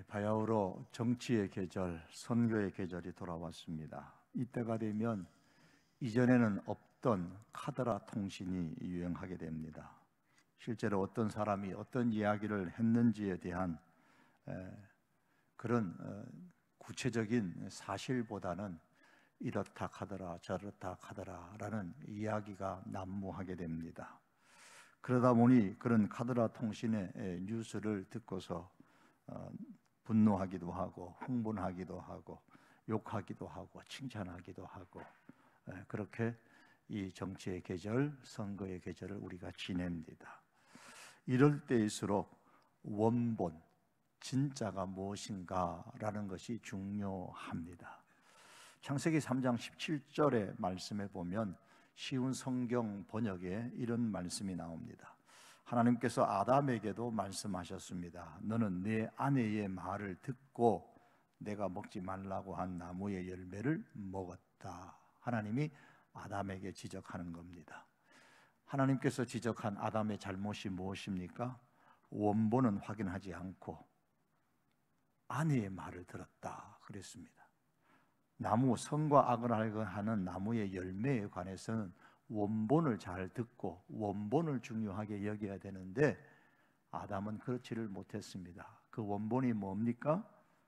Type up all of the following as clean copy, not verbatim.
바야흐로 정치의 계절, 선거의 계절이 돌아왔습니다. 이때가 되면 이전에는 없던 카더라 통신이 유행하게 됩니다. 실제로 어떤 사람이 어떤 이야기를 했는지에 대한 그런 구체적인 사실보다는 이렇다 카더라 저렇다 카더라라는 이야기가 난무하게 됩니다. 그러다 보니 그런 카더라 통신의 뉴스를 듣고서 분노하기도 하고 흥분하기도 하고 욕하기도 하고 칭찬하기도 하고 그렇게 이 정치의 계절, 선거의 계절을 우리가 지냅니다. 이럴 때일수록 원본, 진짜가 무엇인가라는 것이 중요합니다. 창세기 3장 17절의 말씀에 보면 쉬운 성경 번역에 이런 말씀이 나옵니다. 하나님께서 아담에게도 말씀하셨습니다. 너는 내 아내의 말을 듣고 내가 먹지 말라고 한 나무의 열매를 먹었다. 하나님이 아담에게 지적하는 겁니다. 하나님께서 지적한 아담의 잘못이 무엇입니까? 원본은 확인하지 않고 아내의 말을 들었다 그랬습니다. 나무, 선과 악을 알고하는 나무의 열매에 관해서는 원본을 잘 듣고 원본을 중요하게 여겨야 되는데 아담은 그렇지를 못했습니다. 그 원본이 뭡니까?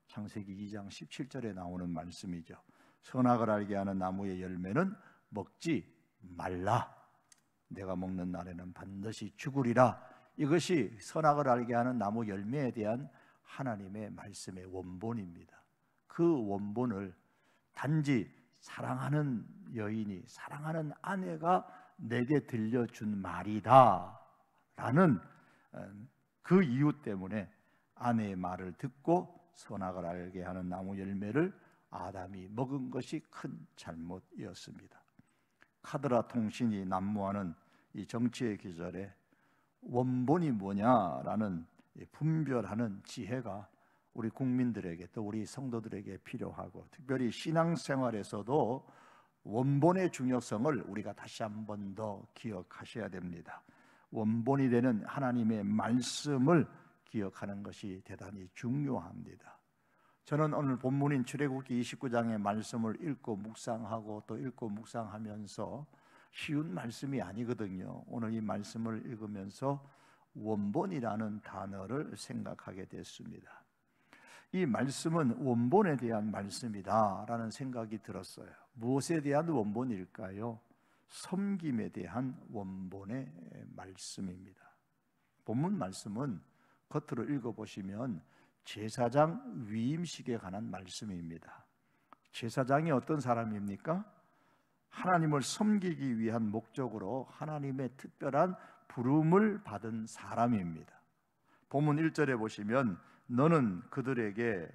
창세기 2장 17절에 나오는 말씀이죠. 선악을 알게 하는 나무의 열매는 먹지 말라. 내가 먹는 날에는 반드시 죽으리라. 이것이 선악을 알게 하는 나무 열매에 대한 하나님의 말씀의 원본입니다. 그 원본을 단지 사랑하는 여인이, 사랑하는 아내가 내게 들려준 말이다 라는 그 이유 때문에 아내의 말을 듣고 선악을 알게 하는 나무 열매를 아담이 먹은 것이 큰 잘못이었습니다. 카더라 통신이 난무하는 이 정치의 계절에 원본이 뭐냐라는 분별하는 지혜가 우리 국민들에게 또 우리 성도들에게 필요하고, 특별히 신앙생활에서도 원본의 중요성을 우리가 다시 한 번 더 기억하셔야 됩니다. 원본이 되는 하나님의 말씀을 기억하는 것이 대단히 중요합니다. 저는 오늘 본문인 출애굽기 29장의 말씀을 읽고 묵상하고 또 읽고 묵상하면서 쉬운 말씀이 아니거든요. 오늘 이 말씀을 읽으면서 원본이라는 단어를 생각하게 됐습니다. 이 말씀은 원본에 대한 말씀이다라는 생각이 들었어요. 무엇에 대한 원본일까요? 섬김에 대한 원본의 말씀입니다. 본문 말씀은 겉으로 읽어보시면 제사장 위임식에 관한 말씀입니다. 제사장이 어떤 사람입니까? 하나님을 섬기기 위한 목적으로 하나님의 특별한 부름을 받은 사람입니다. 본문 1절에 보시면 너는 그들에게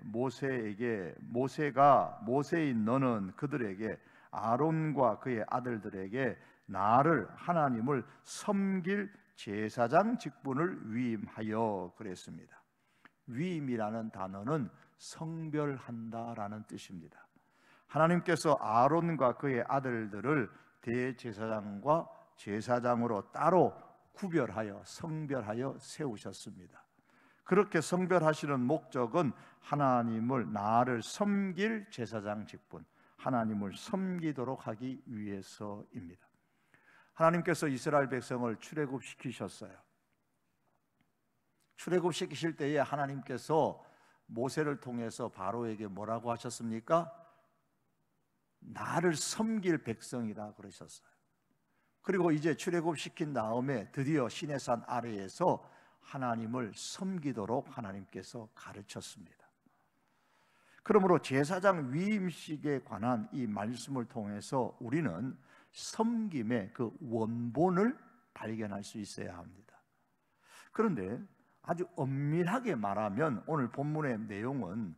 모세인 너는 그들에게 아론과 그의 아들들에게 나를 하나님을 섬길 제사장 직분을 위임하여 그랬습니다. 위임이라는 단어는 성별한다라는 뜻입니다. 하나님께서 아론과 그의 아들들을 대제사장과 제사장으로 따로 구별하여 성별하여 세우셨습니다. 그렇게 성별하시는 목적은 나를 섬길 제사장 직분, 하나님을 섬기도록 하기 위해서입니다. 하나님께서 이스라엘 백성을 출애굽시키셨어요. 출애굽시키실 때에 하나님께서 모세를 통해서 바로에게 뭐라고 하셨습니까? 나를 섬길 백성이다 그러셨어요. 그리고 이제 출애굽시킨 다음에 드디어 시내산 아래에서 하나님을 섬기도록 하나님께서 가르쳤습니다. 그러므로 제사장 위임식에 관한 이 말씀을 통해서 우리는 섬김의 그 원본을 발견할 수 있어야 합니다. 그런데 아주 엄밀하게 말하면 오늘 본문의 내용은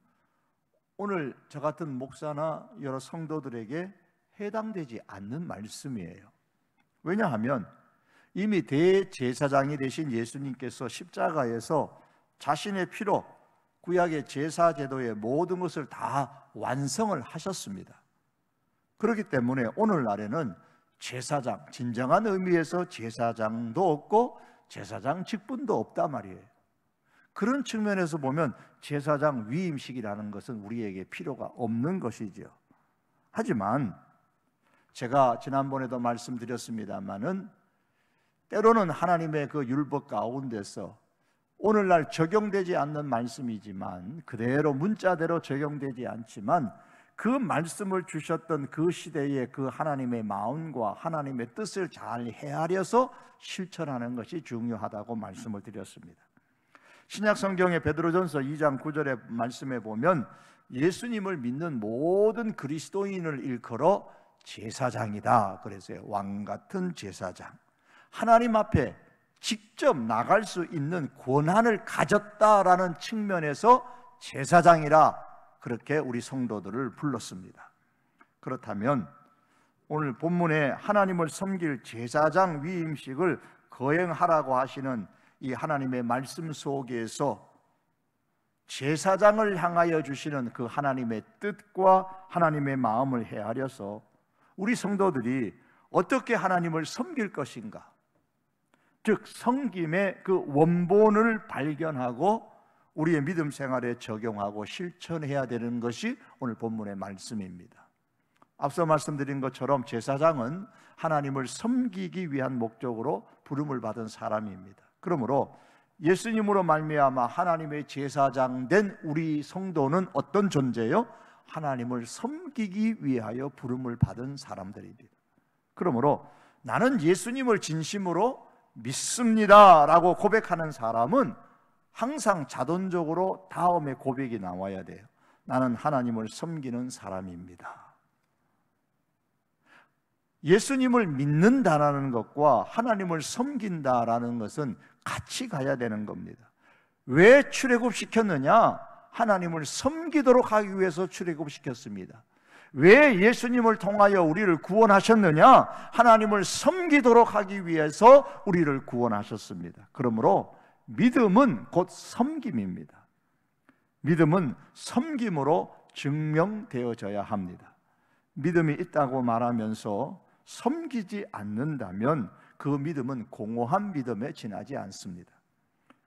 오늘 저 같은 목사나 여러 성도들에게 해당되지 않는 말씀이에요. 왜냐하면 이미 대제사장이 되신 예수님께서 십자가에서 자신의 피로 구약의 제사 제도의 모든 것을 다 완성을 하셨습니다. 그렇기 때문에 오늘날에는 제사장, 진정한 의미에서 제사장도 없고 제사장 직분도 없단 말이에요. 그런 측면에서 보면 제사장 위임식이라는 것은 우리에게 필요가 없는 것이지요. 하지만 제가 지난번에도 말씀드렸습니다마는 때로는 하나님의 그 율법 가운데서 오늘날 적용되지 않는 말씀이지만, 그대로 문자대로 적용되지 않지만 그 말씀을 주셨던 그 시대의 그 하나님의 마음과 하나님의 뜻을 잘 헤아려서 실천하는 것이 중요하다고 말씀을 드렸습니다. 신약 성경의 베드로전서 2장 9절의 말씀에 보면 예수님을 믿는 모든 그리스도인을 일컬어 제사장이다 그랬어요. 왕 같은 제사장, 하나님 앞에 직접 나갈 수 있는 권한을 가졌다라는 측면에서 제사장이라 그렇게 우리 성도들을 불렀습니다. 그렇다면 오늘 본문에 하나님을 섬길 제사장 위임식을 거행하라고 하시는 이 하나님의 말씀 속에서 제사장을 향하여 주시는 그 하나님의 뜻과 하나님의 마음을 헤아려서 우리 성도들이 어떻게 하나님을 섬길 것인가, 즉 섬김의 그 원본을 발견하고 우리의 믿음 생활에 적용하고 실천해야 되는 것이 오늘 본문의 말씀입니다. 앞서 말씀드린 것처럼 제사장은 하나님을 섬기기 위한 목적으로 부름을 받은 사람입니다. 그러므로 예수님으로 말미암아 하나님의 제사장 된 우리 성도는 어떤 존재요? 하나님을 섬기기 위하여 부름을 받은 사람들입니다. 그러므로 나는 예수님을 진심으로 믿습니다 라고 고백하는 사람은 항상 자동적으로 다음에 고백이 나와야 돼요. 나는 하나님을 섬기는 사람입니다. 예수님을 믿는다라는 것과 하나님을 섬긴다라는 것은 같이 가야 되는 겁니다. 왜 출애굽시켰느냐? 하나님을 섬기도록 하기 위해서 출애굽시켰습니다. 왜 예수님을 통하여 우리를 구원하셨느냐? 하나님을 섬기도록 하기 위해서 우리를 구원하셨습니다. 그러므로 믿음은 곧 섬김입니다. 믿음은 섬김으로 증명되어져야 합니다. 믿음이 있다고 말하면서 섬기지 않는다면 그 믿음은 공허한 믿음에 지나지 않습니다.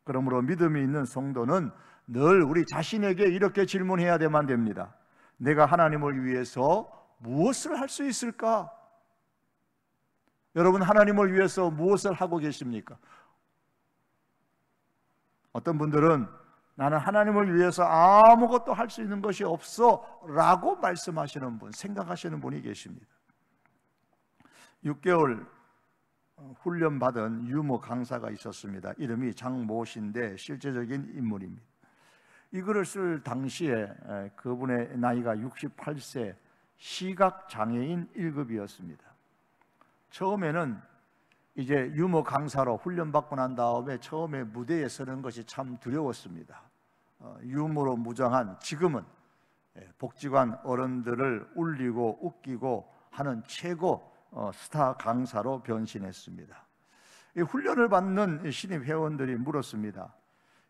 그러므로 믿음이 있는 성도는 늘 우리 자신에게 이렇게 질문해야만 됩니다. 내가 하나님을 위해서 무엇을 할 수 있을까? 여러분, 하나님을 위해서 무엇을 하고 계십니까? 어떤 분들은 나는 하나님을 위해서 아무것도 할 수 있는 것이 없어 라고 말씀하시는 분, 생각하시는 분이 계십니다. 6개월 훈련받은 유모 강사가 있었습니다. 이름이 장모 씨인데 실제적인 인물입니다. 이 글을 쓸 당시에 그분의 나이가 68세, 시각장애인 1급이었습니다. 처음에는 이제 유모 강사로 훈련받고 난 다음에 처음에 무대에 서는 것이 참 두려웠습니다. 유머로 무장한, 지금은 복지관 어른들을 울리고 웃기고 하는 최고 스타 강사로 변신했습니다. 이 훈련을 받는 신입 회원들이 물었습니다.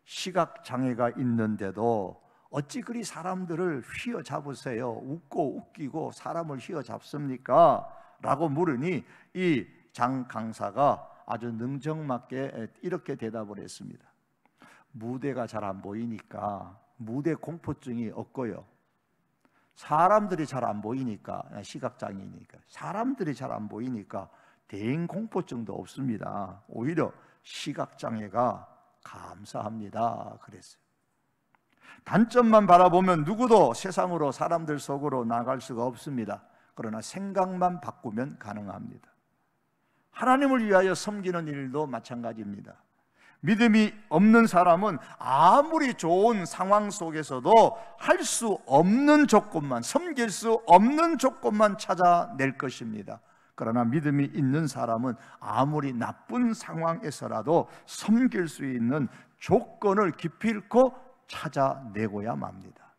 시각장애가 있는데도 어찌 그리 사람들을 휘어잡으세요? 웃고 웃기고 사람을 휘어잡습니까? 라고 물으니 이 장 강사가 아주 능정맞게 이렇게 대답을 했습니다. 무대가 잘 안 보이니까 무대 공포증이 없고요, 사람들이 잘 안 보이니까, 시각장애이니까 사람들이 잘 안 보이니까 대인 공포증도 없습니다. 오히려 시각장애가 감사합니다 그랬어요. 단점만 바라보면 누구도 세상으로, 사람들 속으로 나갈 수가 없습니다. 그러나 생각만 바꾸면 가능합니다. 하나님을 위하여 섬기는 일도 마찬가지입니다. 믿음이 없는 사람은 아무리 좋은 상황 속에서도 할 수 없는 조건만, 섬길 수 없는 조건만 찾아낼 것입니다. 그러나 믿음이 있는 사람은 아무리 나쁜 상황에서라도 섬길 수 있는 조건을 기필코 찾아내고야 맙니다.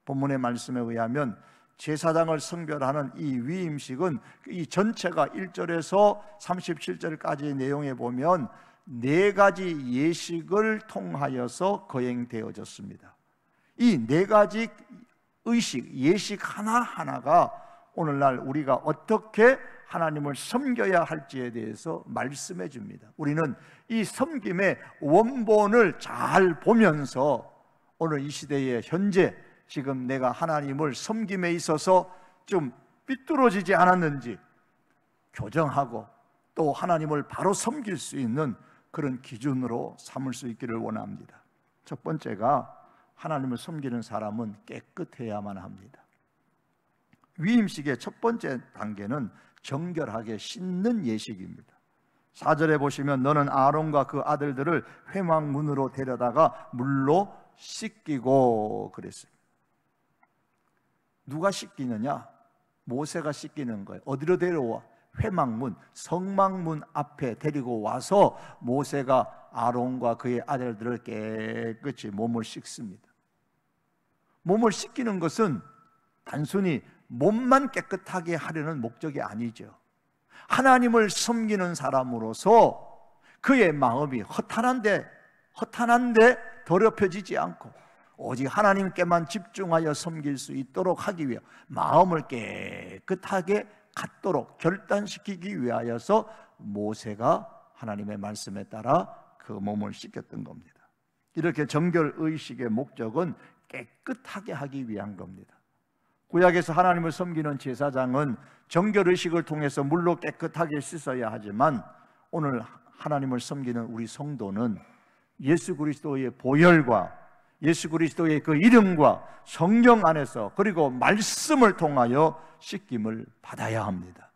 본문의 말씀에 의하면 제사장을 성별하는 이 위임식은 이 전체가 1절에서 37절까지의 내용에 보면 4가지 예식을 통하여서 거행되어졌습니다. 이 4가지 의식, 예식 하나하나가 오늘날 우리가 어떻게 하나님을 섬겨야 할지에 대해서 말씀해 줍니다. 우리는 이 섬김의 원본을 잘 보면서 오늘 이 시대에 현재 지금 내가 하나님을 섬김에 있어서 좀 삐뚤어지지 않았는지 교정하고 또 하나님을 바로 섬길 수 있는 그런 기준으로 삼을 수 있기를 원합니다. 첫 번째가 하나님을 섬기는 사람은 깨끗해야만 합니다. 위임식의 첫 번째 단계는 정결하게 씻는 예식입니다. 4절에 보시면 너는 아론과 그 아들들을 회막문으로 데려다가 물로 씻기고 그랬어요. 누가 씻기느냐? 모세가 씻기는 거예요. 어디로 데려와? 회막문, 성막문 앞에 데리고 와서 모세가 아론과 그의 아들들을 깨끗이 몸을 씻습니다. 몸을 씻기는 것은 단순히 몸만 깨끗하게 하려는 목적이 아니죠. 하나님을 섬기는 사람으로서 그의 마음이 허탄한데 더럽혀지지 않고 오직 하나님께만 집중하여 섬길 수 있도록 하기 위해 마음을 깨끗하게 갖도록 결단시키기 위하여서 모세가 하나님의 말씀에 따라 그 몸을 씻겼던 겁니다. 이렇게 정결의식의 목적은 깨끗하게 하기 위한 겁니다. 구약에서 하나님을 섬기는 제사장은 정결의식을 통해서 물로 깨끗하게 씻어야 하지만 오늘 하나님을 섬기는 우리 성도는 예수 그리스도의 보혈과 예수 그리스도의 그 이름과 성령 안에서 그리고 말씀을 통하여 씻김을 받아야 합니다.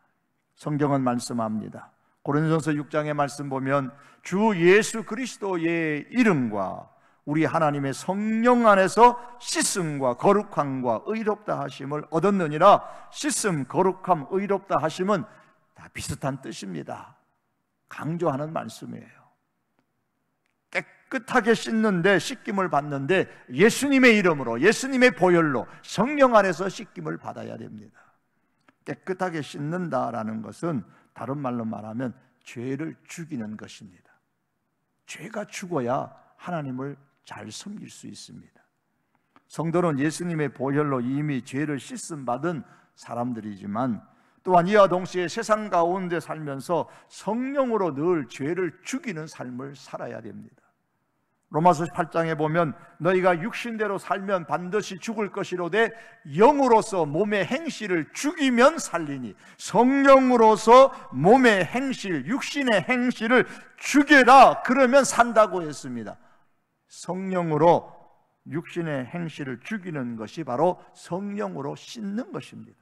성경은 말씀합니다. 고린도전서 6장의 말씀 보면 주 예수 그리스도의 이름과 우리 하나님의 성령 안에서 씻음과 거룩함과 의롭다 하심을 얻었느니라. 씻음, 거룩함, 의롭다 하심은 다 비슷한 뜻입니다. 강조하는 말씀이에요. 깨끗하게 씻는데 씻김을 받는데 예수님의 이름으로 예수님의 보혈로 성령 안에서 씻김을 받아야 됩니다. 깨끗하게 씻는다라는 것은 다른 말로 말하면 죄를 죽이는 것입니다. 죄가 죽어야 하나님을 잘 섬길 수 있습니다. 성도는 예수님의 보혈로 이미 죄를 씻음 받은 사람들이지만 또한 이와 동시에 세상 가운데 살면서 성령으로 늘 죄를 죽이는 삶을 살아야 됩니다. 로마서 8장에 보면 너희가 육신대로 살면 반드시 죽을 것이로되 영으로서 몸의 행실을 죽이면 살리니 성령으로서 몸의 행실, 육신의 행실을 죽여라 그러면 산다고 했습니다. 성령으로 육신의 행실을 죽이는 것이 바로 성령으로 씻는 것입니다.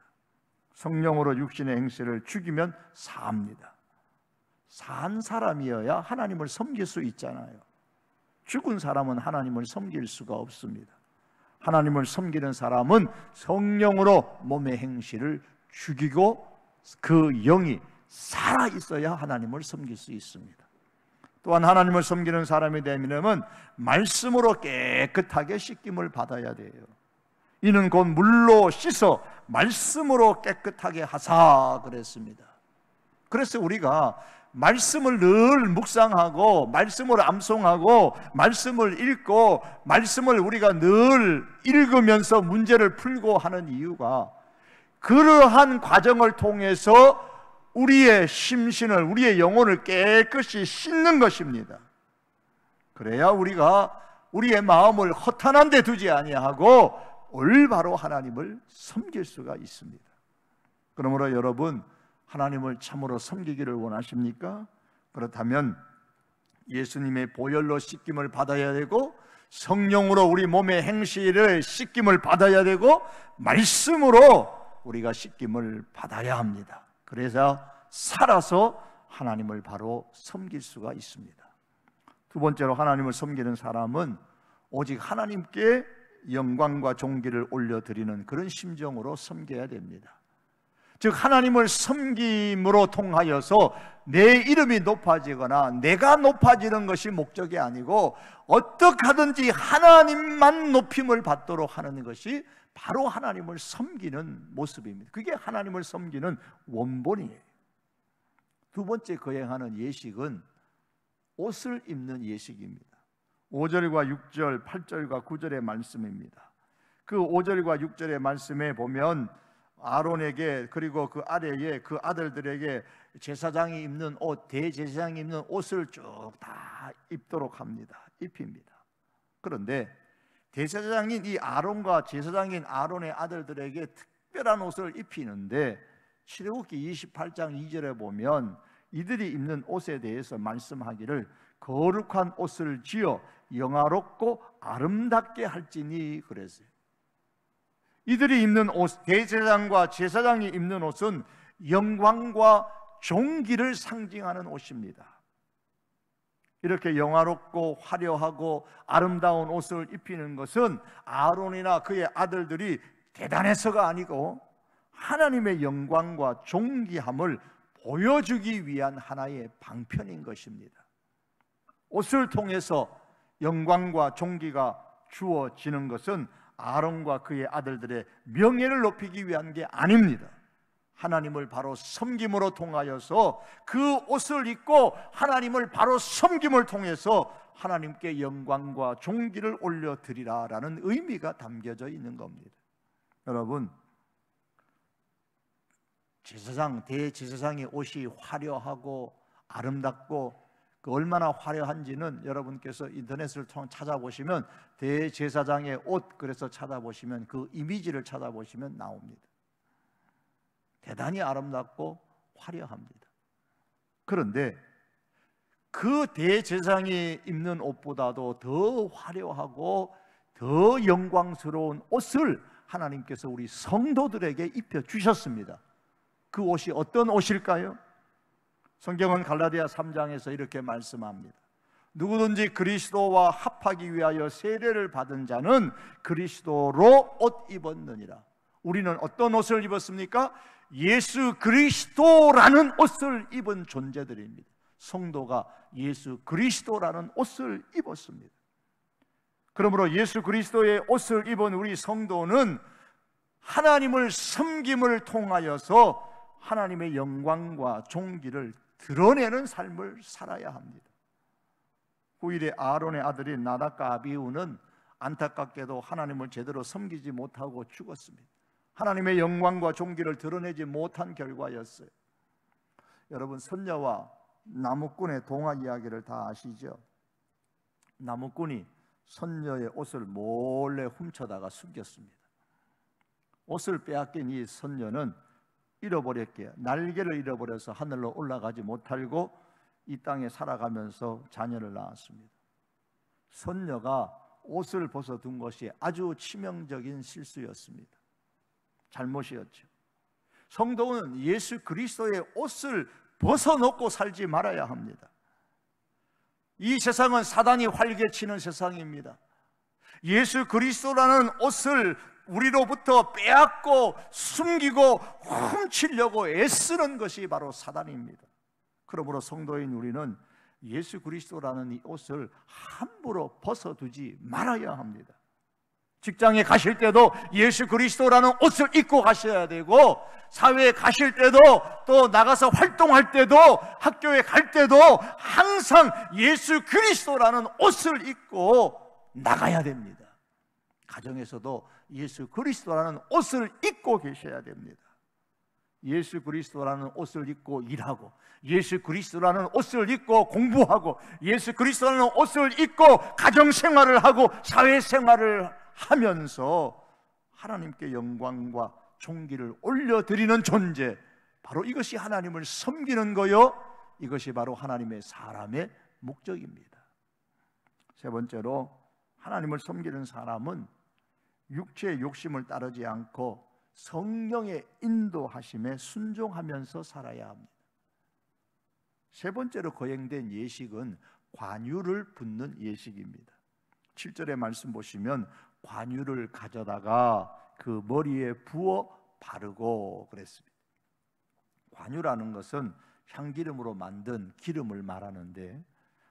성령으로 육신의 행실을 죽이면 삽니다. 산 사람이어야 하나님을 섬길 수 있잖아요. 죽은 사람은 하나님을 섬길 수가 없습니다. 하나님을 섬기는 사람은 성령으로 몸의 행실을 죽이고 그 영이 살아있어야 하나님을 섬길 수 있습니다. 또한 하나님을 섬기는 사람이 되려면 말씀으로 깨끗하게 씻김을 받아야 돼요. 이는 곧 물로 씻어 말씀으로 깨끗하게 하사 그랬습니다. 그래서 우리가 말씀을 늘 묵상하고 말씀을 암송하고 말씀을 읽고 말씀을 우리가 늘 읽으면서 문제를 풀고 하는 이유가 그러한 과정을 통해서 우리의 심신을 우리의 영혼을 깨끗이 씻는 것입니다. 그래야 우리가 우리의 마음을 허탄한 데 두지 아니하고 올바로 하나님을 섬길 수가 있습니다. 그러므로 여러분 하나님을 참으로 섬기기를 원하십니까? 그렇다면 예수님의 보혈로 씻김을 받아야 되고 성령으로 우리 몸의 행실을 씻김을 받아야 되고 말씀으로 우리가 씻김을 받아야 합니다. 그래서 살아서 하나님을 바로 섬길 수가 있습니다. 두 번째로 하나님을 섬기는 사람은 오직 하나님께 영광과 존귀를 올려드리는 그런 심정으로 섬겨야 됩니다. 즉 하나님을 섬김으로 통하여서 내 이름이 높아지거나 내가 높아지는 것이 목적이 아니고 어떻게 하든지 하나님만 높임을 받도록 하는 것이 바로 하나님을 섬기는 모습입니다. 그게 하나님을 섬기는 원본이에요. 두 번째 거행하는 예식은 옷을 입는 예식입니다. 5절과 6절, 8절과 9절의 말씀입니다. 그 5절과 6절의 말씀에 보면 아론에게 그리고 그 아래에 그 아들들에게 제사장이 입는 옷, 대제사장이 입는 옷을 쭉 다 입도록 합니다. 입힙니다. 그런데 대제사장인 이 아론과 제사장인 아론의 아들들에게 특별한 옷을 입히는데 출애굽기 28장 2절에 보면 이들이 입는 옷에 대해서 말씀하기를 거룩한 옷을 지어 영화롭고 아름답게 할지니 그랬어요. 이들이 입는 옷, 대제사장과 제사장이 입는 옷은 영광과 존귀를 상징하는 옷입니다. 이렇게 영화롭고 화려하고 아름다운 옷을 입히는 것은 아론이나 그의 아들들이 대단해서가 아니고 하나님의 영광과 존귀함을 보여주기 위한 하나의 방편인 것입니다. 옷을 통해서 영광과 존귀가 주어지는 것은 아론과 그의 아들들의 명예를 높이기 위한 게 아닙니다. 하나님을 바로 섬김으로 통하여서 그 옷을 입고 하나님을 바로 섬김을 통해서 하나님께 영광과 존귀를 올려드리라라는 의미가 담겨져 있는 겁니다. 여러분, 제사장, 대제사장의 옷이 화려하고 아름답고 그 얼마나 화려한지는 여러분께서 인터넷을 통해 찾아보시면 대제사장의 옷 그래서 찾아보시면 그 이미지를 찾아보시면 나옵니다. 대단히 아름답고 화려합니다. 그런데 그 대제사장이 입는 옷보다도 더 화려하고 더 영광스러운 옷을 하나님께서 우리 성도들에게 입혀주셨습니다. 그 옷이 어떤 옷일까요? 성경은 갈라디아 3장에서 이렇게 말씀합니다. 누구든지 그리스도와 합하기 위하여 세례를 받은 자는 그리스도로 옷 입었느니라. 우리는 어떤 옷을 입었습니까? 예수 그리스도라는 옷을 입은 존재들입니다. 성도가 예수 그리스도라는 옷을 입었습니다. 그러므로 예수 그리스도의 옷을 입은 우리 성도는 하나님을 섬김을 통하여서 하나님의 영광과 존귀를 드러내는 삶을 살아야 합니다. 후일에 아론의 아들인 나답과 아비후는 안타깝게도 하나님을 제대로 섬기지 못하고 죽었습니다. 하나님의 영광과 존귀를 드러내지 못한 결과였어요. 여러분, 선녀와 나무꾼의 동화 이야기를 다 아시죠? 나무꾼이 선녀의 옷을 몰래 훔쳐다가 숨겼습니다. 옷을 빼앗긴 이 선녀는 잃어버렸기에 날개를 잃어버려서 하늘로 올라가지 못하고 이 땅에 살아가면서 자녀를 낳았습니다. 선녀가 옷을 벗어둔 것이 아주 치명적인 실수였습니다. 잘못이었죠. 성도는 예수 그리스도의 옷을 벗어놓고 살지 말아야 합니다. 이 세상은 사단이 활개치는 세상입니다. 예수 그리스도라는 옷을 우리로부터 빼앗고 숨기고 훔치려고 애쓰는 것이 바로 사단입니다. 그러므로 성도인 우리는 예수 그리스도라는 이 옷을 함부로 벗어두지 말아야 합니다. 직장에 가실 때도 예수 그리스도라는 옷을 입고 가셔야 되고, 사회에 가실 때도, 또 나가서 활동할 때도, 학교에 갈 때도 항상 예수 그리스도라는 옷을 입고 나가야 됩니다. 가정에서도 예수 그리스도라는 옷을 입고 계셔야 됩니다. 예수 그리스도라는 옷을 입고 일하고, 예수 그리스도라는 옷을 입고 공부하고, 예수 그리스도라는 옷을 입고 가정생활을 하고 사회생활을 하면서 하나님께 영광과 존귀를 올려드리는 존재, 바로 이것이 하나님을 섬기는 거요, 이것이 바로 하나님의 사람의 목적입니다. 세 번째로, 하나님을 섬기는 사람은 육체의 욕심을 따르지 않고 성령의 인도하심에 순종하면서 살아야 합니다. 세 번째로 거행된 예식은 관유를 붓는 예식입니다. 7절의 말씀 보시면 관유를 가져다가 그 머리에 부어 바르고 그랬습니다. 관유라는 것은 향기름으로 만든 기름을 말하는데,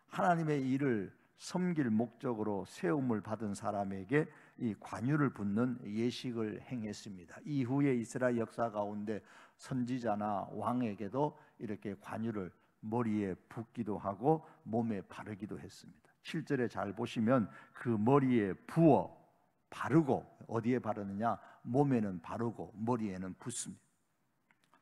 하나님의 일을 섬길 목적으로 세움을 받은 사람에게 이 관유를 붓는 예식을 행했습니다. 이후에 이스라엘 역사 가운데 선지자나 왕에게도 이렇게 관유를 머리에 붓기도 하고 몸에 바르기도 했습니다. 7절에 잘 보시면 그 머리에 부어 바르고, 어디에 바르느냐? 몸에는 바르고 머리에는 붓습니다.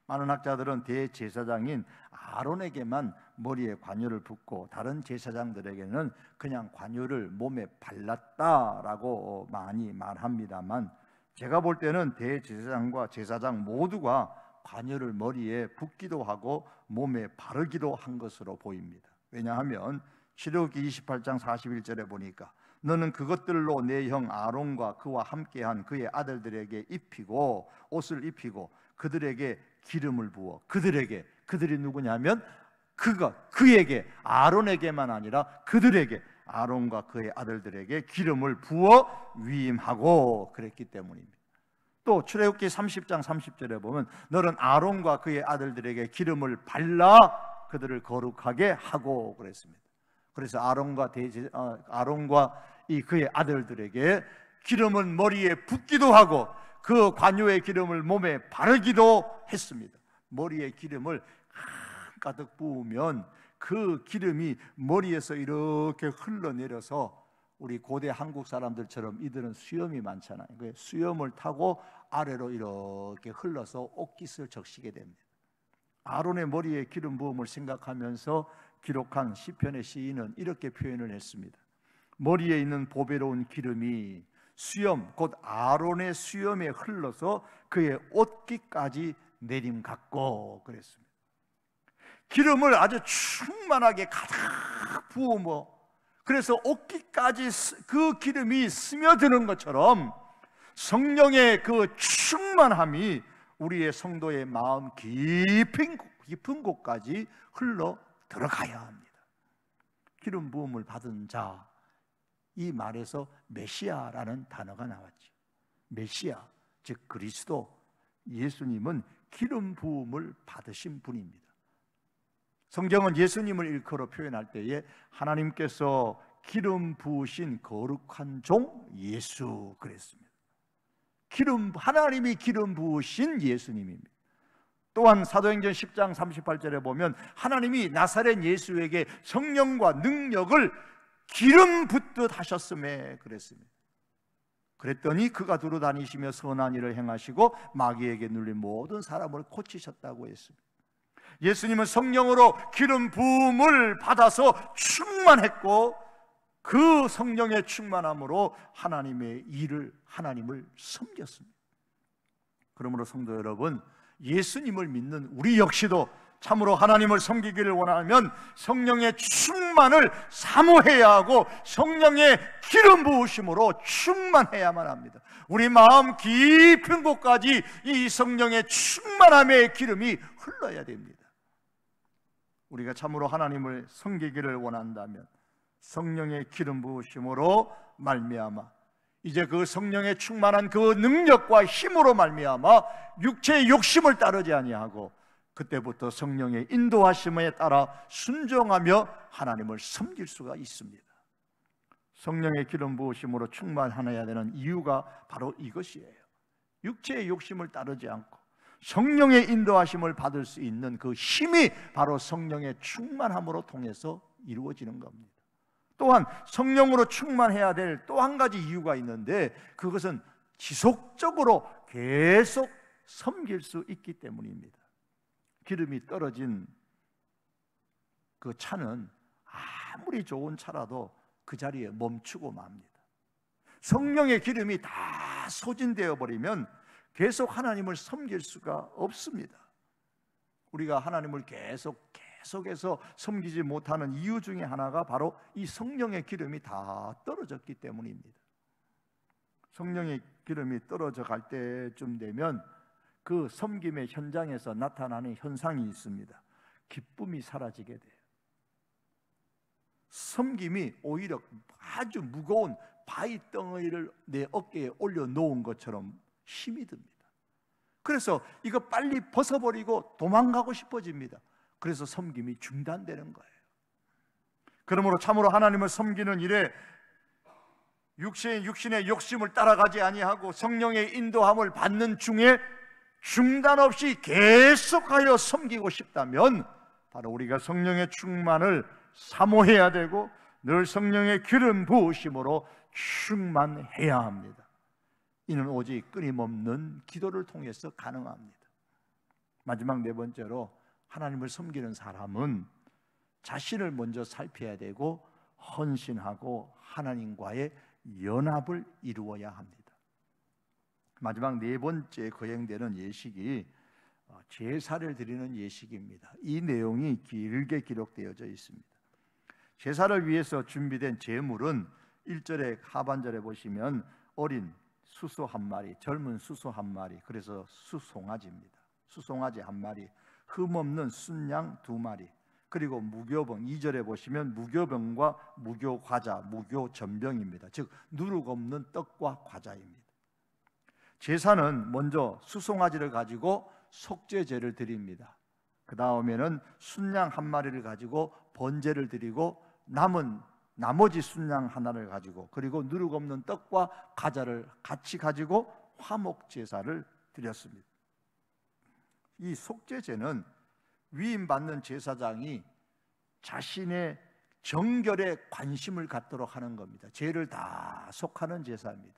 많은 학자들은 대제사장인 아론에게만 머리에 관유를 붓고 다른 제사장들에게는 그냥 관유를 몸에 발랐다라고 많이 말합니다만, 제가 볼 때는 대제사장과 제사장 모두가 관유를 머리에 붓기도 하고 몸에 바르기도 한 것으로 보입니다. 왜냐하면 출애굽기 28장 41절에 보니까 너는 그것들로 내 형 아론과 그와 함께한 그의 아들들에게 입히고 옷을 입히고 그들에게 기름을 부어 그들이 누구냐면 그에게, 아론에게만 아니라 그들에게, 아론과 그의 아들들에게 기름을 부어 위임하고 그랬기 때문입니다. 또 출애굽기 30장 30절에 보면 너는 아론과 그의 아들들에게 기름을 발라 그들을 거룩하게 하고 그랬습니다. 그래서 아론과 그의 아들들에게 기름을 머리에 붓기도 하고 그 관유의 기름을 몸에 바르기도 했습니다. 머리에 기름을 가득 부으면 그 기름이 머리에서 이렇게 흘러내려서, 우리 고대 한국 사람들처럼 이들은 수염이 많잖아요. 그 수염을 타고 아래로 이렇게 흘러서 옷깃을 적시게 됩니다. 아론의 머리에 기름 부음을 생각하면서 기록한 시편의 시인은 이렇게 표현을 했습니다. 머리에 있는 보배로운 기름이 수염, 곧 아론의 수염에 흘러서 그의 옷깃까지 내림 같고 그랬습니다. 기름을 아주 충만하게 가득 부으며, 그래서 옷깃까지 그 기름이 스며드는 것처럼 성령의 그 충만함이 우리의 성도의 마음 깊은 곳까지 흘러 들어가야 합니다. 기름 부음을 받은 자, 이 말에서 메시아라는 단어가 나왔죠. 메시아, 즉 그리스도, 예수님은 기름 부음을 받으신 분입니다. 성경은 예수님을 일컬어 표현할 때에 하나님께서 기름 부으신 거룩한 종 예수 그랬습니다. 하나님이 기름 부으신 예수님입니다. 또한 사도행전 10장 38절에 보면 하나님이 나사렛 예수에게 성령과 능력을 기름 붓듯 하셨음에 그랬습니다. 그랬더니 그가 두루 다니시며 선한 일을 행하시고 마귀에게 눌린 모든 사람을 고치셨다고 했습니다. 예수님은 성령으로 기름 부음을 받아서 충만했고, 그 성령의 충만함으로 하나님을 섬겼습니다. 그러므로 성도 여러분, 예수님을 믿는 우리 역시도 참으로 하나님을 섬기기를 원하면 성령의 충만을 사모해야 하고 성령의 기름 부으심으로 충만해야만 합니다. 우리 마음 깊은 곳까지 이 성령의 충만함의 기름이 흘러야 됩니다. 우리가 참으로 하나님을 섬기기를 원한다면 성령의 기름 부으심으로 말미암아, 이제 그 성령의 충만한 그 능력과 힘으로 말미암아 육체의 욕심을 따르지 아니하고 그때부터 성령의 인도하심에 따라 순종하며 하나님을 섬길 수가 있습니다. 성령의 기름 부으심으로 충만하여야 되는 이유가 바로 이것이에요. 육체의 욕심을 따르지 않고 성령의 인도하심을 받을 수 있는 그 힘이 바로 성령의 충만함으로 통해서 이루어지는 겁니다. 또한 성령으로 충만해야 될 또 한 가지 이유가 있는데, 그것은 지속적으로 계속 섬길 수 있기 때문입니다. 기름이 떨어진 그 차는 아무리 좋은 차라도 그 자리에 멈추고 맙니다. 성령의 기름이 다 소진되어 버리면 계속 하나님을 섬길 수가 없습니다. 우리가 하나님을 계속해서 섬기지 못하는 이유 중에 하나가 바로 이 성령의 기름이 다 떨어졌기 때문입니다. 성령의 기름이 떨어져 갈 때쯤 되면 그 섬김의 현장에서 나타나는 현상이 있습니다. 기쁨이 사라지게 돼요. 섬김이 오히려 아주 무거운 바위 덩어리를 내 어깨에 올려놓은 것처럼 힘이 듭니다. 그래서 이거 빨리 벗어버리고 도망가고 싶어집니다. 그래서 섬김이 중단되는 거예요. 그러므로 참으로 하나님을 섬기는 일에 육신의 욕심을 따라가지 아니하고 성령의 인도함을 받는 중에 중단 없이 계속하여 섬기고 싶다면 바로 우리가 성령의 충만을 사모해야 되고 늘 성령의 기름 부으심으로 충만해야 합니다. 이는 오직 끊임없는 기도를 통해서 가능합니다. 마지막 네 번째로, 하나님을 섬기는 사람은 자신을 먼저 살펴야 되고 헌신하고 하나님과의 연합을 이루어야 합니다. 마지막 네 번째 거행되는 예식이 제사를 드리는 예식입니다. 이 내용이 길게 기록되어져 있습니다. 제사를 위해서 준비된 제물은 1절의 하반절에 보시면 어린 수소 한 마리, 젊은 수소 한 마리, 그래서 수송아지입니다. 수송아지 한 마리, 흠없는 순양 두 마리, 그리고 무교병, 2절에 보시면 무교병과 무교과자, 무교전병입니다. 즉 누룩 없는 떡과 과자입니다. 제사는 먼저 수송아지를 가지고 속죄제를 드립니다. 그 다음에는 순양 한 마리를 가지고 번제를 드리고 나머지 순양 하나를 가지고, 그리고 누룩 없는 떡과 과자를 같이 가지고 화목제사를 드렸습니다. 이 속죄제는 위임받는 제사장이 자신의 정결에 관심을 갖도록 하는 겁니다. 죄를 다 속하는 제사입니다.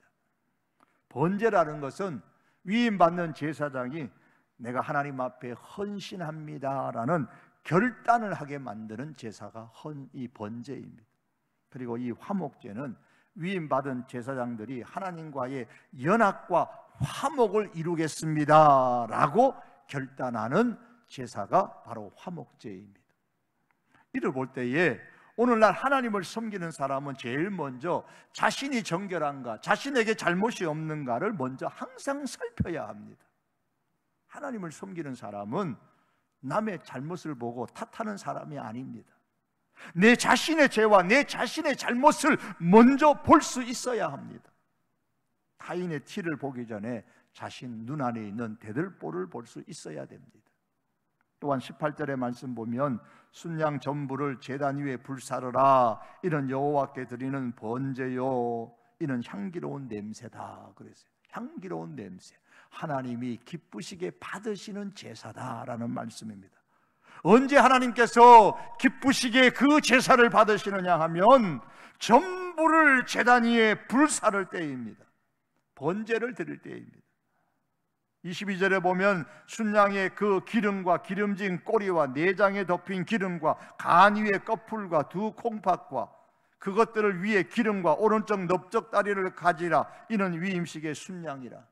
번제라는 것은 위임받는 제사장이 내가 하나님 앞에 헌신합니다라는 결단을 하게 만드는 제사가 이 번제입니다. 그리고 이 화목제는 위임받은 제사장들이 하나님과의 연합과 화목을 이루겠습니다라고 결단하는 제사가 바로 화목제입니다. 이를 볼 때에 오늘날 하나님을 섬기는 사람은 제일 먼저 자신이 정결한가, 자신에게 잘못이 없는가를 먼저 항상 살펴야 합니다. 하나님을 섬기는 사람은 남의 잘못을 보고 탓하는 사람이 아닙니다. 내 자신의 죄와 내 자신의 잘못을 먼저 볼 수 있어야 합니다. 타인의 티를 보기 전에 자신 눈 안에 있는 대들보를 볼 수 있어야 됩니다. 또한 18절의 말씀 보면 순양 전부를 제단 위에 불사르라, 이는 여호와께 드리는 번제요, 이는 향기로운 냄새다 그랬어요. 향기로운 냄새, 하나님이 기쁘시게 받으시는 제사다라는 말씀입니다. 언제 하나님께서 기쁘시게 그 제사를 받으시느냐 하면 전부를 제단 위에 불사를 때입니다. 번제를 드릴 때입니다. 22절에 보면 순양의 그 기름과 기름진 꼬리와 내장에 덮인 기름과 간 위의 꺼풀과 두 콩팥과 그것들을 위에 기름과 오른쪽 넓적 다리를 가지라, 이는 위임식의 순양이라.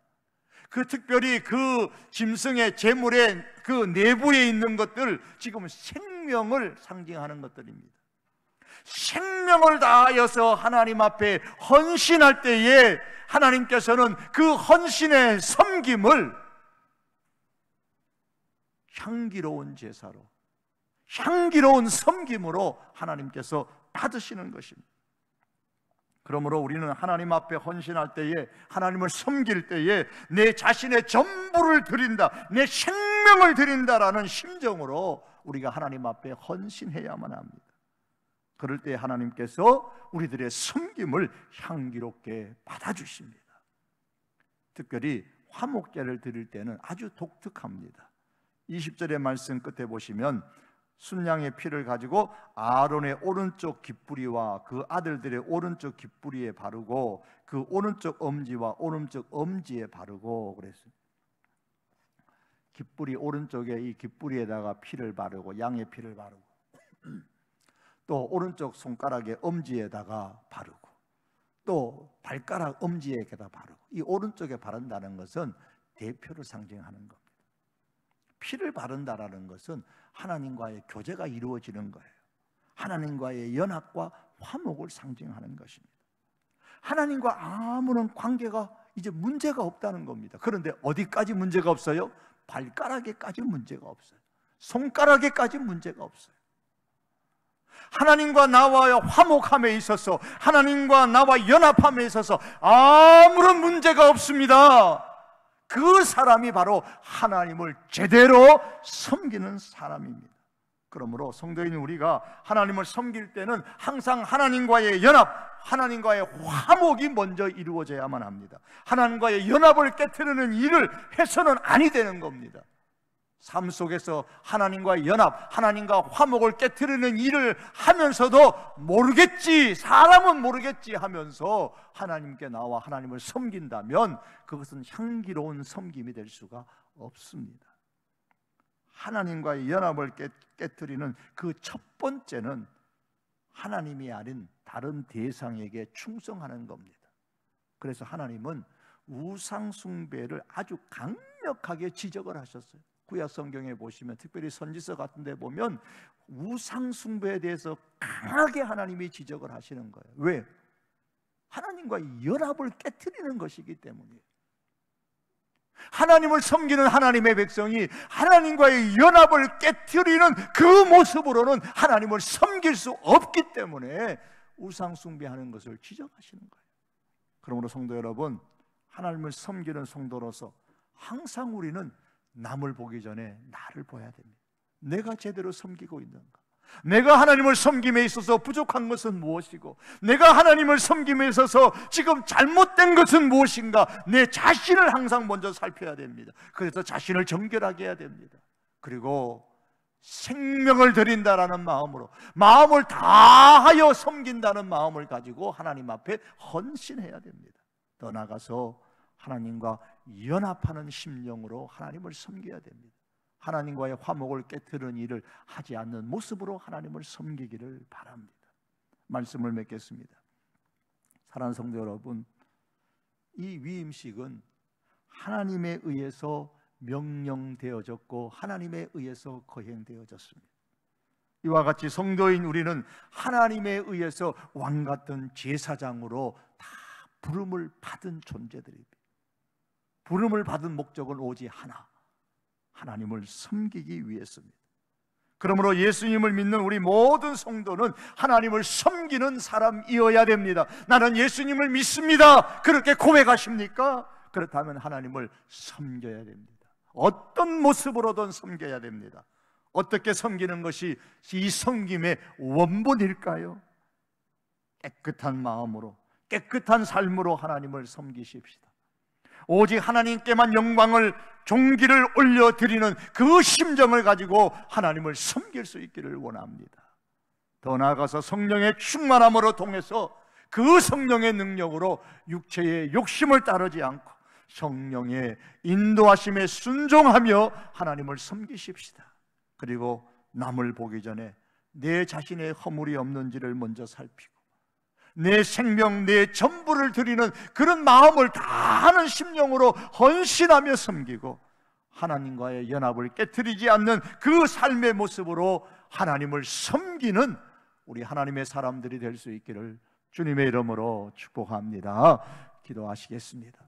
그 특별히 그 짐승의 제물의 그 내부에 있는 것들, 지금 생명을 상징하는 것들입니다. 생명을 다하여서 하나님 앞에 헌신할 때에 하나님께서는 그 헌신의 섬김을 향기로운 제사로, 향기로운 섬김으로 하나님께서 받으시는 것입니다. 그러므로 우리는 하나님 앞에 헌신할 때에, 하나님을 섬길 때에 내 자신의 전부를 드린다, 내 생명을 드린다라는 심정으로 우리가 하나님 앞에 헌신해야만 합니다. 그럴 때 하나님께서 우리들의 섬김을 향기롭게 받아주십니다. 특별히 화목제를 드릴 때는 아주 독특합니다. 20절의 말씀 끝에 보시면 순양의 피를 가지고 아론의 오른쪽 깃뿌리와 그 아들들의 오른쪽 깃뿌리에 바르고 그 오른쪽 엄지와 오른쪽 엄지에 바르고 그랬어요. 깃뿌리 오른쪽에 이 깃뿌리에다가 피를 바르고, 양의 피를 바르고, 또 오른쪽 손가락에 엄지에다가 바르고, 또 발가락 엄지에다가 바르고. 이 오른쪽에 바른다는 것은 대표를 상징하는 겁니다. 피를 바른다라는 것은 하나님과의 교제가 이루어지는 거예요. 하나님과의 연합과 화목을 상징하는 것입니다. 하나님과 아무런 관계가 이제 문제가 없다는 겁니다. 그런데 어디까지 문제가 없어요? 발가락에까지 문제가 없어요. 손가락에까지 문제가 없어요. 하나님과 나와의 화목함에 있어서, 하나님과 나와 연합함에 있어서 아무런 문제가 없습니다. 그 사람이 바로 하나님을 제대로 섬기는 사람입니다. 그러므로 성도인 우리가 하나님을 섬길 때는 항상 하나님과의 연합, 하나님과의 화목이 먼저 이루어져야만 합니다. 하나님과의 연합을 깨트리는 일을 해서는 아니 되는 겁니다. 삶 속에서 하나님과의 연합, 하나님과 화목을 깨트리는 일을 하면서도 모르겠지, 사람은 모르겠지 하면서 하나님께 나와 하나님을 섬긴다면 그것은 향기로운 섬김이 될 수가 없습니다. 하나님과의 연합을 깨트리는 그 첫 번째는 하나님이 아닌 다른 대상에게 충성하는 겁니다. 그래서 하나님은 우상 숭배를 아주 강력하게 지적을 하셨어요. 구약 성경에 보시면, 특별히 선지서 같은 데 보면 우상 숭배에 대해서 강하게 하나님이 지적을 하시는 거예요. 왜? 하나님과의 연합을 깨트리는 것이기 때문이에요. 하나님을 섬기는 하나님의 백성이 하나님과의 연합을 깨트리는 그 모습으로는 하나님을 섬길 수 없기 때문에 우상 숭배하는 것을 지적하시는 거예요. 그러므로 성도 여러분, 하나님을 섬기는 성도로서 항상 우리는 남을 보기 전에 나를 봐야 됩니다. 내가 제대로 섬기고 있는가? 내가 하나님을 섬김에 있어서 부족한 것은 무엇이고, 내가 하나님을 섬김에 있어서 지금 잘못된 것은 무엇인가? 내 자신을 항상 먼저 살펴야 됩니다. 그래서 자신을 정결하게 해야 됩니다. 그리고 생명을 드린다라는 마음으로, 마음을 다하여 섬긴다는 마음을 가지고 하나님 앞에 헌신해야 됩니다. 더 나아가서 하나님과 연합하는 심령으로 하나님을 섬겨야 됩니다. 하나님과의 화목을 깨트리는 일을 하지 않는 모습으로 하나님을 섬기기를 바랍니다. 말씀을 맺겠습니다. 사랑하는 성도 여러분, 이 위임식은 하나님에 의해서 명령되어졌고 하나님에 의해서 거행되어졌습니다. 이와 같이 성도인 우리는 하나님에 의해서 왕같은 제사장으로 다 부름을 받은 존재들입니다. 부름을 받은 목적은 오직 하나, 하나님을 섬기기 위해서입니다. 그러므로 예수님을 믿는 우리 모든 성도는 하나님을 섬기는 사람이어야 됩니다. 나는 예수님을 믿습니다. 그렇게 고백하십니까? 그렇다면 하나님을 섬겨야 됩니다. 어떤 모습으로든 섬겨야 됩니다. 어떻게 섬기는 것이 이 섬김의 원본일까요? 깨끗한 마음으로, 깨끗한 삶으로 하나님을 섬기십시다. 오직 하나님께만 영광을, 존귀를 올려드리는 그 심정을 가지고 하나님을 섬길 수 있기를 원합니다. 더 나아가서 성령의 충만함으로 통해서 그 성령의 능력으로 육체의 욕심을 따르지 않고 성령의 인도하심에 순종하며 하나님을 섬기십시다. 그리고 남을 보기 전에 내 자신의 허물이 없는지를 먼저 살피고 내 생명, 내 전부를 드리는 그런 마음을 다하는 심령으로 헌신하며 섬기고 하나님과의 연합을 깨트리지 않는 그 삶의 모습으로 하나님을 섬기는 우리 하나님의 사람들이 될 수 있기를 주님의 이름으로 축복합니다. 기도하시겠습니다.